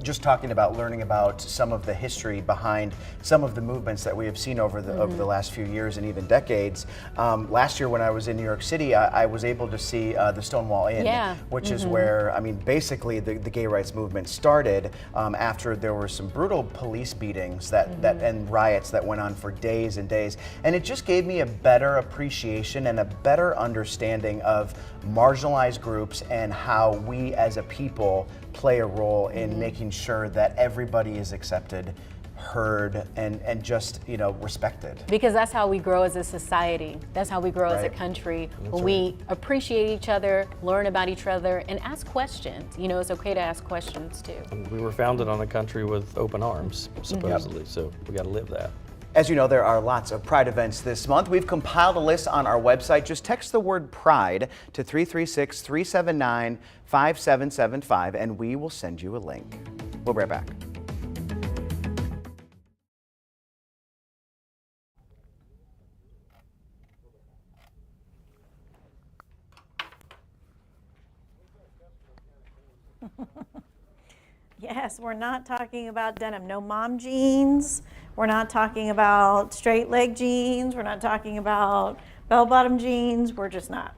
Speaker 1: just talking about learning about some of the history behind some of the movements that we have seen over the last few years and even decades. Last year when I was in New York City, I was able to see the Stonewall Inn, which is where, basically the gay rights movement started after there were some brutal police beatings and riots that went on for days and days. And it just gave me a better appreciation and a better understanding of marginalized groups and how we as a people play a role in making sure that everybody is accepted, heard, and just respected.
Speaker 2: Because that's how we grow as a society. That's how we grow as a country. When we appreciate each other, learn about each other, and ask questions. It's okay to ask questions too.
Speaker 3: We were founded on a country with open arms, supposedly, so we got to live that.
Speaker 1: As you know, there are lots of Pride events this month. We've compiled a list on our website. Just text the word Pride to 336-379-5775 and we will send you a link. We'll be right back.
Speaker 18: Yes, we're not talking about denim. No mom jeans. We're not talking about straight leg jeans. We're not talking about bell-bottom jeans. We're just not.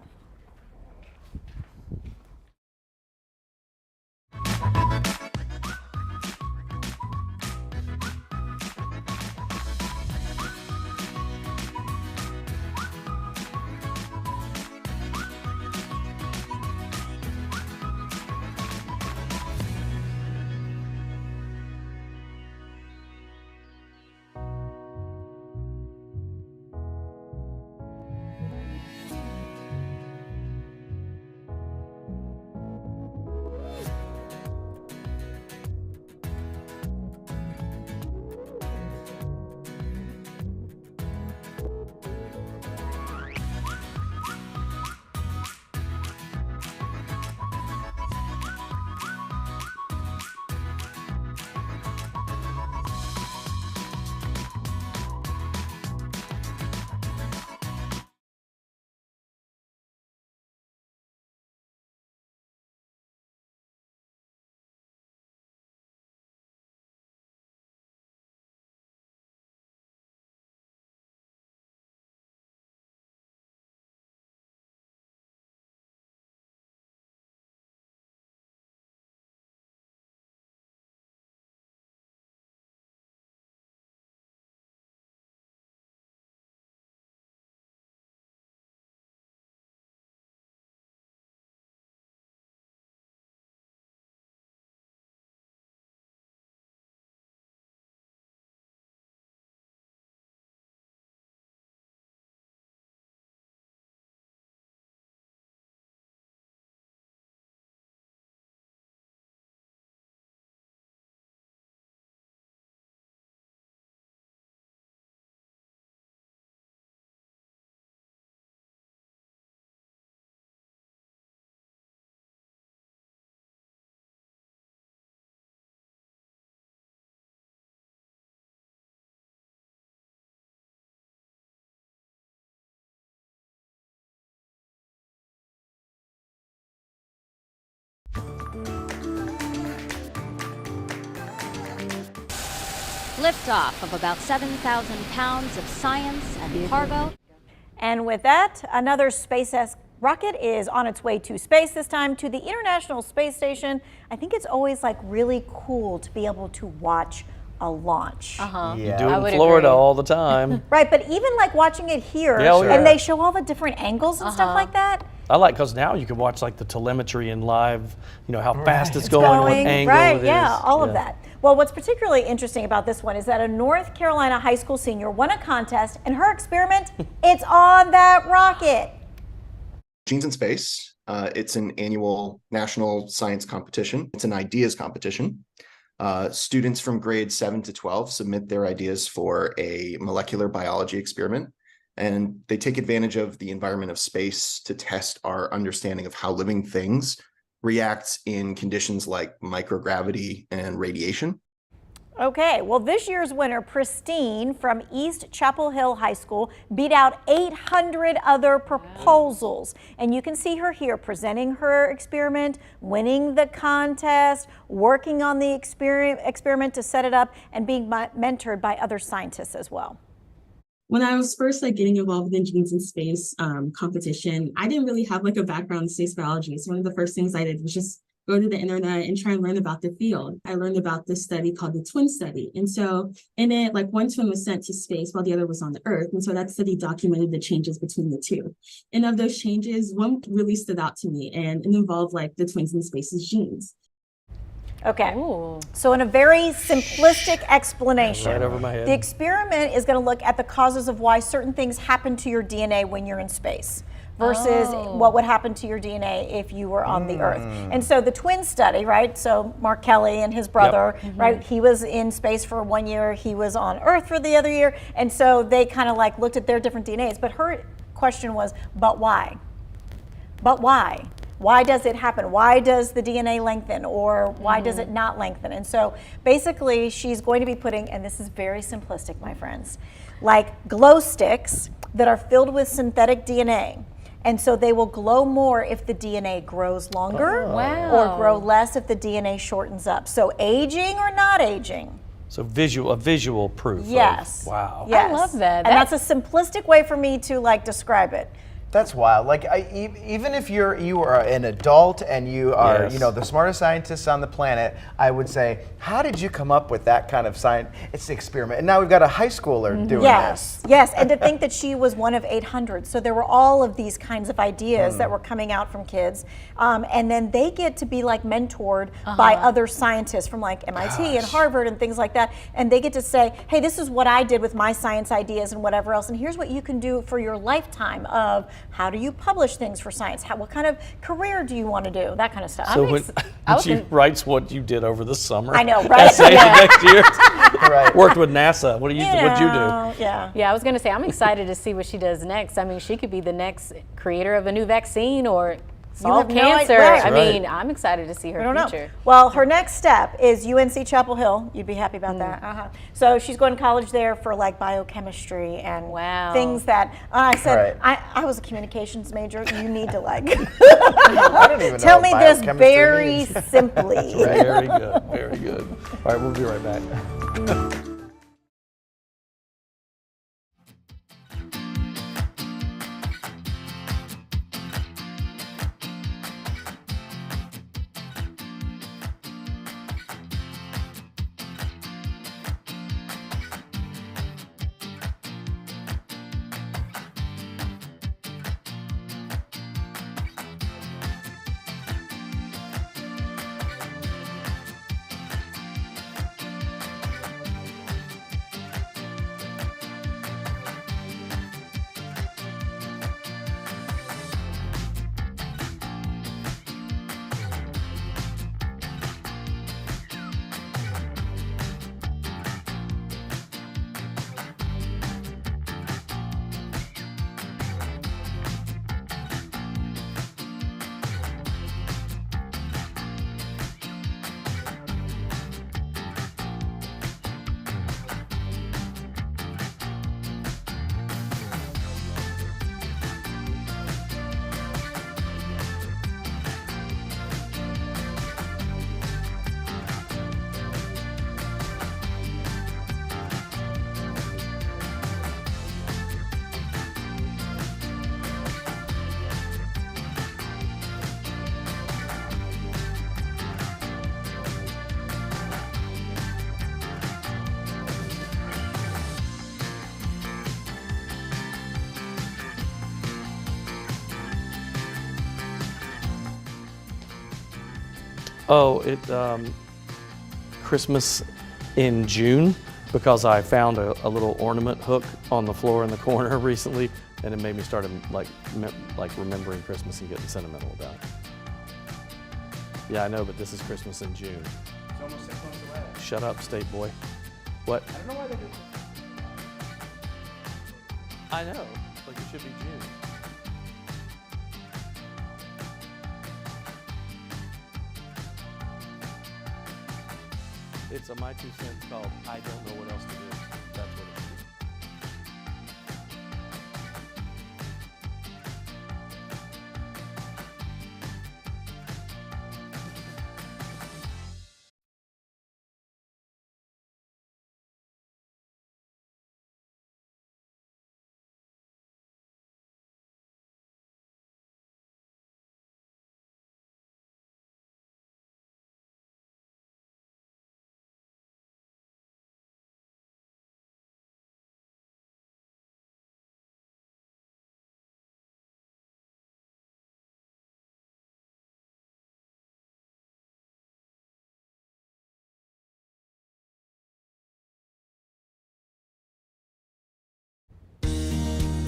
Speaker 14: Liftoff of about 7,000 pounds of science and cargo.
Speaker 18: And with that, another SpaceX rocket is on its way to space, this time to the International Space Station. I think it's always like really cool to be able to watch a launch.
Speaker 3: You do it in Florida all the time.
Speaker 18: Right, but even like watching it here,
Speaker 3: Yeah,
Speaker 18: and they show all the different angles and stuff like that.
Speaker 3: I like, because now you can watch like the telemetry in live, you know, how fast it's going, what angle it is.
Speaker 18: All of that. Well, what's particularly interesting about this one is that a North Carolina high school senior won a contest, and her experiment, it's on that rocket.
Speaker 19: Genes in Space, it's an annual national science competition. It's an ideas competition. Students from grades 7 to 12 submit their ideas for a molecular biology experiment, and they take advantage of the environment of space to test our understanding of how living things react in conditions like microgravity and radiation.
Speaker 18: Okay, well, this year's winner, Pristine from East Chapel Hill High School, beat out 800 other proposals. And you can see her here presenting her experiment, winning the contest, working on the experiment to set it up, and being mentored by other scientists as well.
Speaker 20: When I was first getting involved in Genes in Space competition, I didn't really have a background in space biology. So one of the first things I did was just go to the internet and try and learn about the field. I learned about this study called the twin study. And so in it, one twin was sent to space while the other was on the Earth. And so that study documented the changes between the two. And of those changes, one really stood out to me, and it involved the twins in space's genes.
Speaker 18: Okay, so in a very simplistic explanation,
Speaker 3: Right over my head.
Speaker 18: the experiment is going to look at the causes of why certain things happen to your DNA when you're in space versus what would happen to your DNA if you were on the Earth. And so the twin study, right? So Mark Kelly and his brother, right? He was in space for 1 year, he was on Earth for the other year, and so they kind of looked at their different DNAs. But her question was, but why? But why? Why does it happen? Why does the DNA lengthen, or why does it not lengthen? And so basically she's going to be putting, and this is very simplistic, my friends, glow sticks that are filled with synthetic DNA. And so they will glow more if the DNA grows longer or grow less if the DNA shortens up. So aging or not aging.
Speaker 3: So a visual proof.
Speaker 18: Yes.
Speaker 3: Wow.
Speaker 18: Yes.
Speaker 2: I love that.
Speaker 18: And that's a simplistic way for me to describe it.
Speaker 1: That's wild. Even if you are an adult and you are,
Speaker 3: Yes.
Speaker 1: the smartest scientists on the planet, I would say, how did you come up with that kind of science? It's an experiment. And now we've got a high schooler doing this.
Speaker 18: Yes, and to think that she was one of 800. So there were all of these kinds of ideas that were coming out from kids. And then they get to be mentored by other scientists from MIT and Harvard and things like that. And they get to say, hey, this is what I did with my science ideas and whatever else. And here's what you can do for your lifetime of how do you publish things for science? What kind of career do you want to do? That kind of stuff.
Speaker 3: So when she writes what you did over the summer,
Speaker 18: I know, right?
Speaker 3: essay next year,
Speaker 1: Right.
Speaker 3: Worked with NASA. What'd you do?
Speaker 18: Yeah,
Speaker 2: I was going to say, I'm excited to see what she does next. I mean, she could be the next creator of a new vaccine or solve
Speaker 18: have no
Speaker 2: cancer.
Speaker 18: idea. Right.
Speaker 2: I mean, I'm excited to see her
Speaker 18: I don't
Speaker 2: future.
Speaker 18: know. Well, her next step is UNC Chapel Hill. You'd be happy about that. So she's going to college there for biochemistry and things that I said. I was a communications major. You need to
Speaker 1: I don't even
Speaker 18: tell
Speaker 1: know
Speaker 18: me
Speaker 1: what
Speaker 18: this
Speaker 1: biochemistry
Speaker 18: very
Speaker 1: means.
Speaker 18: simply.
Speaker 3: Very good. Very good. All right, we'll be right back. Oh, Christmas in June, because I found a little ornament hook on the floor in the corner recently, and it made me start like remembering Christmas and getting sentimental about it. Yeah, I know, but this is Christmas in June.
Speaker 1: It's almost 6 months away.
Speaker 3: Shut up, state boy. What?
Speaker 1: I don't know why they do.
Speaker 3: I know, like it should be June. It's a My 2 Cents called I Don't Know What Else to Do. That's what it is.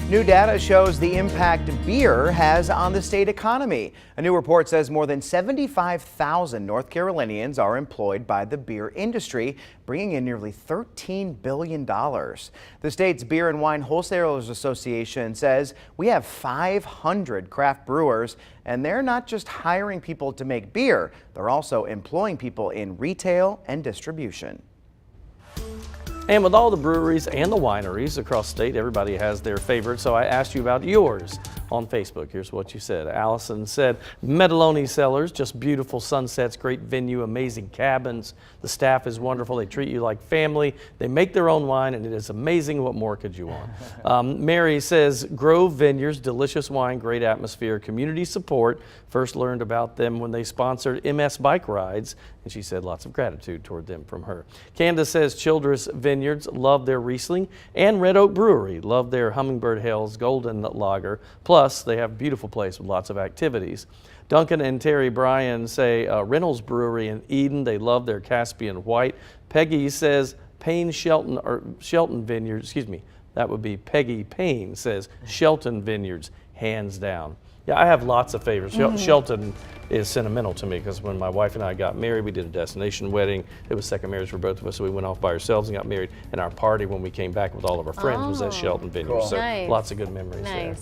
Speaker 1: New data shows the impact beer has on the state economy. A new report says more than 75,000 North Carolinians are employed by the beer industry, bringing in nearly $13 billion. The state's Beer and Wine Wholesalers Association says we have 500 craft brewers, and they're not just hiring people to make beer, they're also employing people in retail and distribution.
Speaker 3: And with all the breweries and the wineries across the state, everybody has their favorite. So I asked you about yours on Facebook. Here's what you said. Allison said, Metaloni Cellars, just beautiful sunsets, great venue, amazing cabins. The staff is wonderful. They treat you like family. They make their own wine, and it is amazing. What more could you want? Mary says, Grove Vineyards, delicious wine, great atmosphere, community support. First learned about them when they sponsored MS Bike Rides, and she said lots of gratitude toward them from her. Candace says, Childress Vineyards, love their Riesling, and Red Oak Brewery, love their Hummingbird Hell's Golden Lager. Plus, they have a beautiful place with lots of activities. Duncan and Terry Bryan say Reynolds Brewery in Eden, they love their Caspian White. Peggy says Shelton Vineyards, excuse me, that would be Peggy Payne says Shelton Vineyards, hands down. Yeah, I have lots of favorites. Shelton is sentimental to me because when my wife and I got married, we did a destination wedding. It was second marriage for both of us, so we went off by ourselves and got married. And our party when we came back with all of our friends was at Shelton Vineyards. Cool. So
Speaker 2: Nice.
Speaker 3: Lots of good memories there.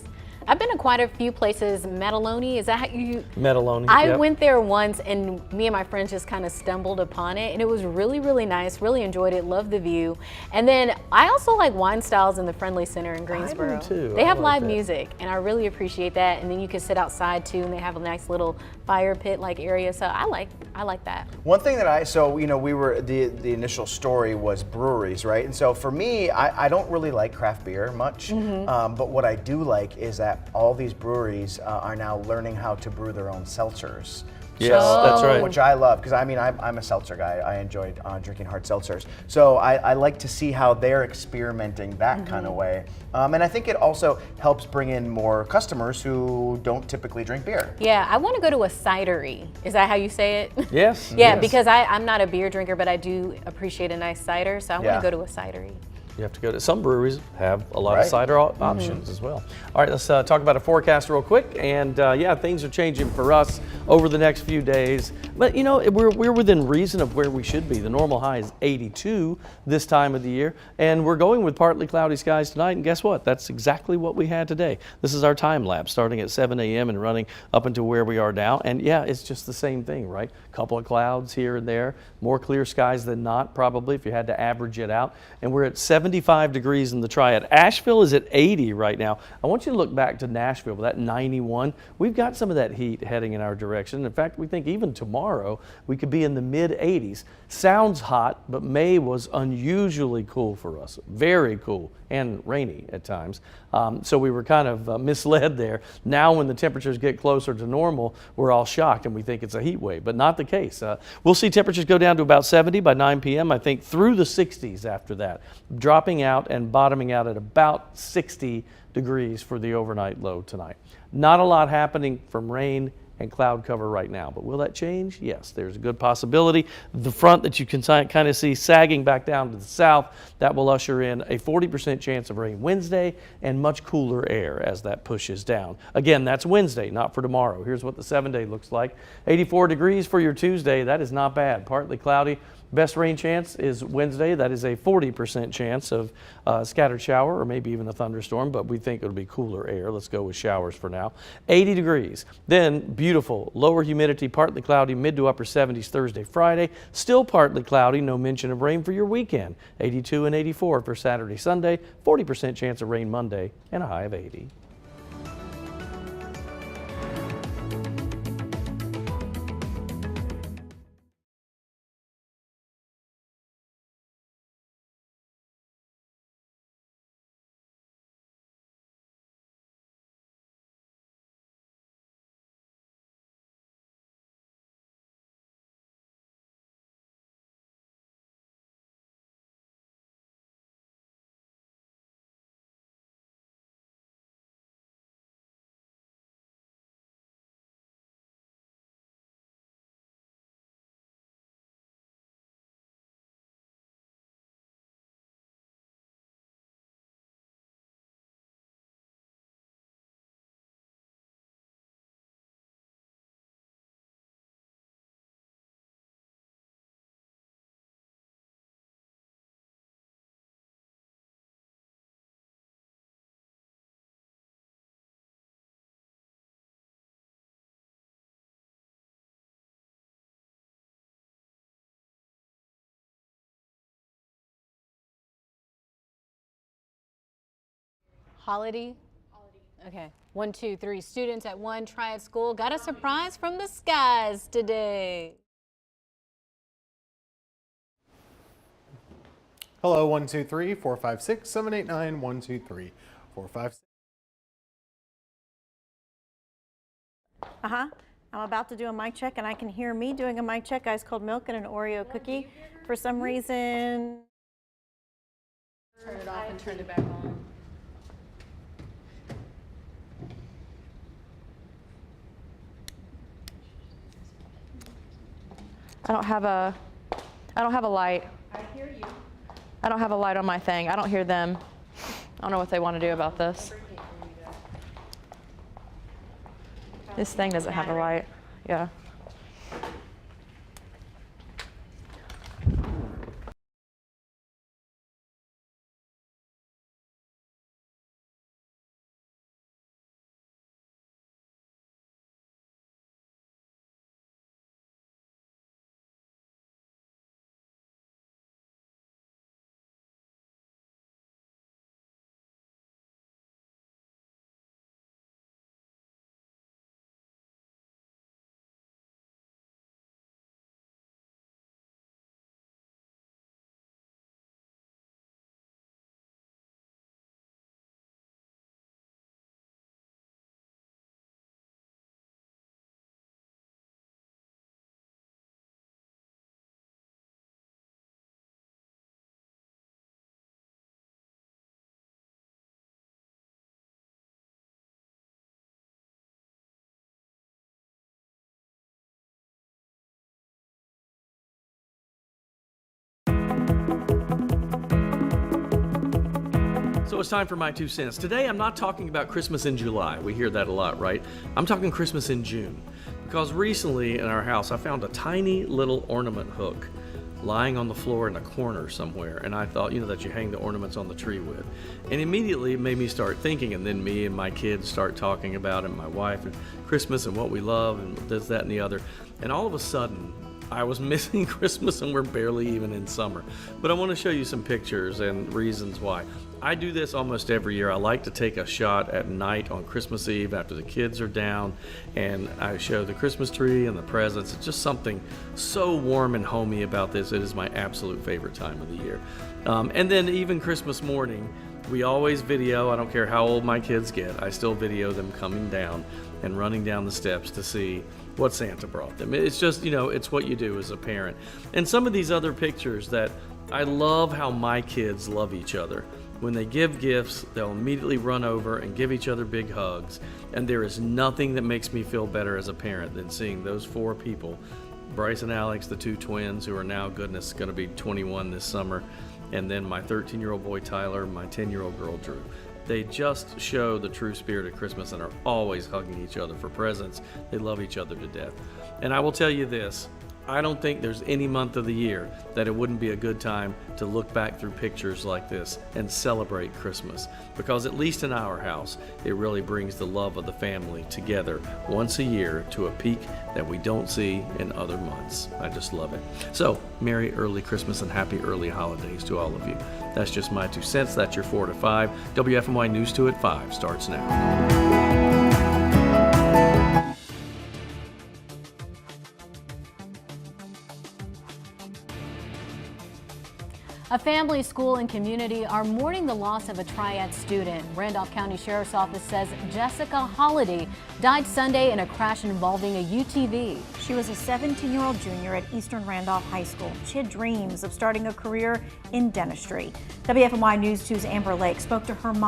Speaker 2: I've been to quite a few places. Metaloni, is that how you?
Speaker 3: Metaloni,
Speaker 2: I went there once, and me and my friends just kind of stumbled upon it, and it was really, really nice. Really enjoyed it. Loved the view. And then I also like Wine Styles in the Friendly Center in Greensboro.
Speaker 3: I do too.
Speaker 2: They have
Speaker 3: like
Speaker 2: live music, and I really appreciate that. And then you can sit outside too, and they have a nice little fire pit like area. So I like that.
Speaker 1: One thing that we were the initial story was breweries, right? And so for me, I don't really like craft beer much, but what I do like is that all these breweries are now learning how to brew their own seltzers.
Speaker 3: Yes, that's right.
Speaker 1: Which I love, because I mean, I'm a seltzer guy. I enjoyed drinking hard seltzers. So I like to see how they're experimenting that kind of way. And I think it also helps bring in more customers who don't typically drink beer.
Speaker 2: Yeah, I want to go to a cidery. Is that how you say it?
Speaker 3: Yes.
Speaker 2: Yeah,
Speaker 3: yes.
Speaker 2: because I'm not a beer drinker, but I do appreciate a nice cider, so I want to go to a cidery.
Speaker 3: You have to go to some breweries have a lot of cider options as well. All right, let's talk about a forecast real quick. And yeah, things are changing for us over the next few days. But you know, we're within reason of where we should be. The normal high is 82 this time of the year, and we're going with partly cloudy skies tonight. And guess what? That's exactly what we had today. This is our time lapse starting at 7 a.m. and running up until where we are now. And yeah, it's just the same thing, right? A couple of clouds here and there, more clear skies than not, probably if you had to average it out. And we're at 75 degrees in the Triad. Asheville is at 80 right now. I want you to look back to Nashville with that 91. We've got some of that heat heading in our direction. In fact, we think even tomorrow we could be in the mid 80s. Sounds hot, but May was unusually cool for us. Very cool and rainy at times. So we were kind of misled there. Now when the temperatures get closer to normal, we're all shocked and we think it's a heat wave, but not the case. We'll see temperatures go down to about 70 by 9 p.m. I think through the 60s after that, dropping out and bottoming out at about 60 degrees for the overnight low tonight. Not a lot happening from rain and cloud cover right now. But will that change? Yes, there's a good possibility. The front that you can kind of see sagging back down to the south, that will usher in a 40% chance of rain Wednesday and much cooler air as that pushes down. Again, that's Wednesday, not for tomorrow. Here's what the 7-day looks like. 84 degrees for your Tuesday. That is not bad. Partly cloudy. Best rain chance is Wednesday. That is a 40% chance of scattered shower or maybe even a thunderstorm, but we think it'll be cooler air. Let's go with showers for now. 80 degrees. Then beautiful, lower humidity, partly cloudy, mid to upper 70s Thursday, Friday. Still partly cloudy, no mention of rain for your weekend. 82 and 84 for Saturday, Sunday. 40% chance of rain Monday and a high of 80.
Speaker 2: Holiday? Okay. 1, 2, 3. Students at One Triad School got a surprise from the skies today.
Speaker 21: Hello, 1, 2, 3, 4, 5, 6, 7, 8, 9, 1, 2, 3, 4, 5, 6.
Speaker 18: I'm about to do a mic check, and I can hear me doing a mic check. Ice cold milk and an Oreo cookie. For some reason,
Speaker 2: Turn it off and turn it back on.
Speaker 22: I don't have a light.
Speaker 18: I hear you.
Speaker 22: I don't have a light on my thing. I don't hear them. I don't know what they want to do about this. This thing doesn't have a light. Yeah.
Speaker 3: So it's time for my 2 cents. Today I'm not talking about Christmas in July. We hear that a lot, right? I'm talking Christmas in June. Because recently in our house I found a tiny little ornament hook lying on the floor in a corner somewhere, and I thought, that you hang the ornaments on the tree with. And immediately it made me start thinking, and then me and my kids start talking about it, my wife, and Christmas and what we love and this, that, and the other. And all of a sudden I was missing Christmas, and we're barely even in summer. But I want to show you some pictures and reasons why. I do this almost every year. I like to take a shot at night on Christmas Eve after the kids are down, and I show the Christmas tree and the presents. It's just something so warm and homey about this. It is my absolute favorite time of the year. And then even Christmas morning, we always video. I don't care how old my kids get. I still video them coming down and running down the steps to see what Santa brought them. It's just, it's what you do as a parent. And some of these other pictures that I love how my kids love each other. When they give gifts, they'll immediately run over and give each other big hugs. And there is nothing that makes me feel better as a parent than seeing those 4 people, Bryce and Alex, the 2 twins who are now, goodness, going to be 21 this summer, and then my 13-year-old boy Tyler, my 10-year-old girl Drew. They just show the true spirit of Christmas and are always hugging each other for presents. They love each other to death. And I will tell you this, I don't think there's any month of the year that it wouldn't be a good time to look back through pictures like this and celebrate Christmas. Because at least in our house, it really brings the love of the family together once a year to a peak that we don't see in other months. I just love it. So, Merry early Christmas and happy early holidays to all of you. That's just my 2 cents. That's your 4 to 5. WFMY News 2 at 5 starts now.
Speaker 2: A family, school, and community are mourning the loss of a Triad student. Randolph County Sheriff's Office says Jessica Holliday died Sunday in a crash involving a UTV.
Speaker 18: She was a 17-year-old junior at Eastern Randolph High School. She had dreams of starting a career in dentistry. WFMY News 2's Amber Lake spoke to her mom.